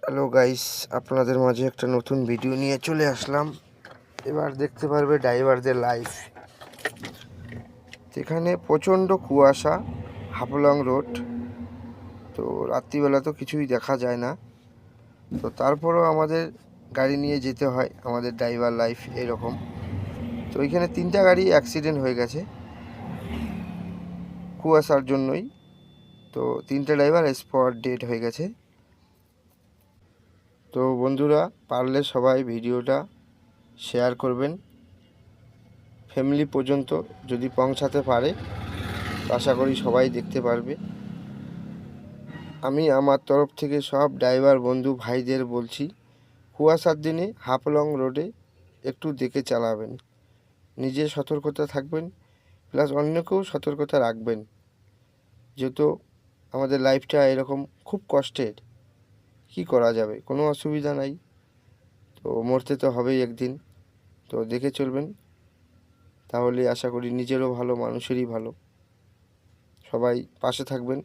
Hello guys, আপনাদের মাঝে একটা নতুন ভিডিও নিয়ে চলে আসলাম। এবার দেখতে পারবে ড্রাইভারদের লাইফ। এখানে প্রচণ্ড কুয়াশা, হাফলং রোড। তো রাত্রিবেলা তো কিছুই দেখা যায় না, তো তারপরেও আমাদের গাড়ি নিয়ে যেতে হয়। আমাদের ড্রাইভার লাইফ এরকম। তো এখানে 3টা গাড়ি অ্যাক্সিডেন্ট হয়ে গেছে কুয়াশার জন্যই। তো 3টে ড্রাইভার স্পট ডেড হয়ে গেছে। তো বন্ধুরা, পারলে সবাই ভিডিওটা শেয়ার করবেন ফ্যামিলি পর্যন্ত যদি পৌঁছাতে পারে। আশা করি সবাই দেখতে পারবে। আমি আমার তরফ থেকে সব ড্রাইভার বন্ধু ভাইদের বলছি, কুয়াশার দিনে হাফলং রোডে একটু দেখে চালাবেন। নিজে সতর্কতা থাকবেন, প্লাস অন্যকেও সতর্কতা রাখবেন। যেহেতু আমাদের লাইফটা এরকম খুব কষ্টের, কি করা যাবে, কোনো অসুবিধা নাই। তো মরতে তো হবেই একদিন। তো দেখে চলবেন, তাহলে আশা করি নিজেরও ভালো, মানুষেরই ভালো। সবাই পাশে থাকবেন।